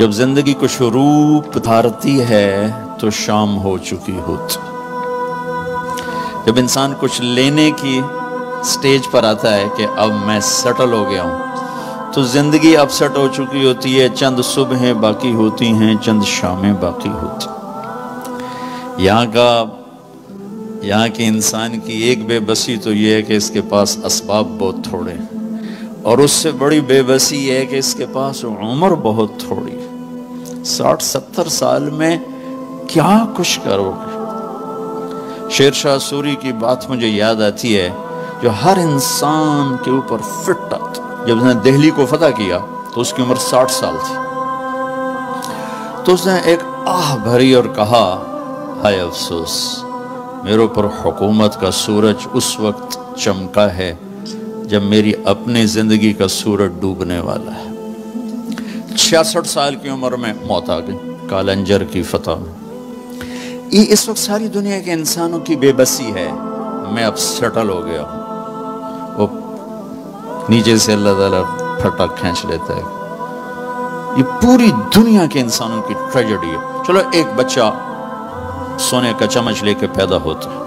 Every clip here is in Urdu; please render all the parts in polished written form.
جب زندگی کچھ روپ دھارتی ہے تو شام ہو چکی ہوتی. جب انسان کچھ لینے کی سٹیج پر آتا ہے کہ اب میں سیٹل ہو گیا ہوں تو زندگی اب سیٹ ہو چکی ہوتی ہے. چند صبحیں باقی ہوتی ہیں، چند شامیں باقی ہوتی. یہاں کے انسان کی ایک بے بسی تو یہ ہے کہ اس کے پاس اسباب بہت تھوڑے ہیں، اور اس سے بڑی بے بسی یہ ہے کہ اس کے پاس عمر بہت تھوڑی. 60-70 سال میں کیا کچھ کرو گے؟ شیر شاہ سوری کی بات مجھے یاد آتی ہے جو ہر انسان کے اوپر فٹ آتی. جب اس نے دہلی کو فتح کیا تو اس کی عمر 60 سال تھی. تو اس نے ایک آہ بھری اور کہا، ہائے افسوس، میرے اوپر حکومت کا سورج اس وقت چمکا ہے جب میری اپنی زندگی کا سورج ڈوبنے والا ہے. 66 سال کی عمر میں موت آ گئی کالنجر کی فتح میں. یہ اس وقت ساری دنیا کے انسانوں کی بے بسی ہے. میں اب سیٹل ہو گیا ہوں. وہ نیچے سے اللہ تعالیٰ پھٹا کھینچ لیتا ہے. یہ پوری دنیا کے انسانوں کی ٹریجڈی ہے. چلو ایک بچہ سونے کا چمچ لے کے پیدا ہوتا ہے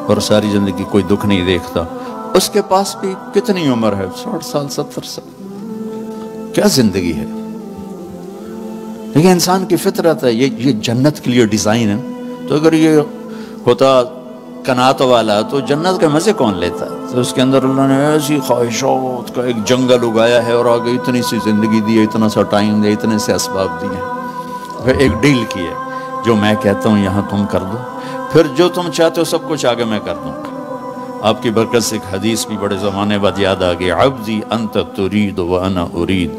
اور ساری زندگی کوئی دکھ نہیں دیکھتا، اس کے پاس بھی کتنی عمر ہے؟ 60 سال 70 سال. کیا زندگی ہے؟ لیکن انسان کی فطرت ہے، یہ جنت کے لیے ڈیزائن ہے. تو اگر یہ ہوتا کنات والا تو جنت کے مزے کون لیتا؟ تو اس کے اندر اللہ نے ایسی خواہشات کا ایک جنگل اگایا ہے اور آگے اتنی سی زندگی دی ہے، اتنا سا ٹائم دیا، اتنے سے اسباب دیے. پھر ایک ڈیل کی ہے، جو میں کہتا ہوں یہاں تم کر دو، پھر جو تم چاہتے ہو سب کچھ آگے میں کر دوں. آپ کی برکت سے ایک حدیث بھی بڑے زمانے بعد یاد آ گئی، عبدی انت ترید وانا ارید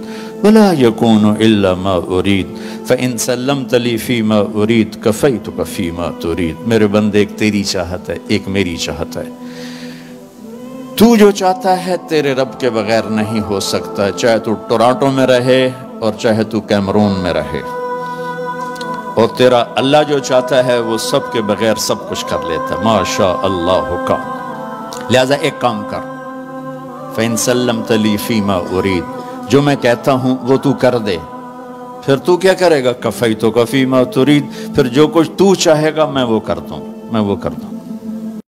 ولا یکون الا ما ارید فان سلمت لی فیما ارید کفیتک فیما ترید. میرے بندے، ایک تیری چاہت ہے، ایک میری چاہت ہے. تو جو چاہتا ہے تیرے رب کے بغیر نہیں ہو سکتا، چاہے تو ٹورانٹو میں رہے اور چاہے تو کیمرون میں رہے. اور تیرا اللہ جو چاہتا ہے وہ سب کے بغیر سب کچھ کر لیتا ہے. ما شاء اللہ کا. لہذا ایک کام کر، فَإِن سَلَّمْتَ لِي فِيمَا أُرِيد، جو میں کہتا ہوں وہ تو کر دے. پھر تو کیا کرے گا؟ کفیتک فیما ترید، پھر جو کچھ تو چاہے گا میں وہ کر دوں.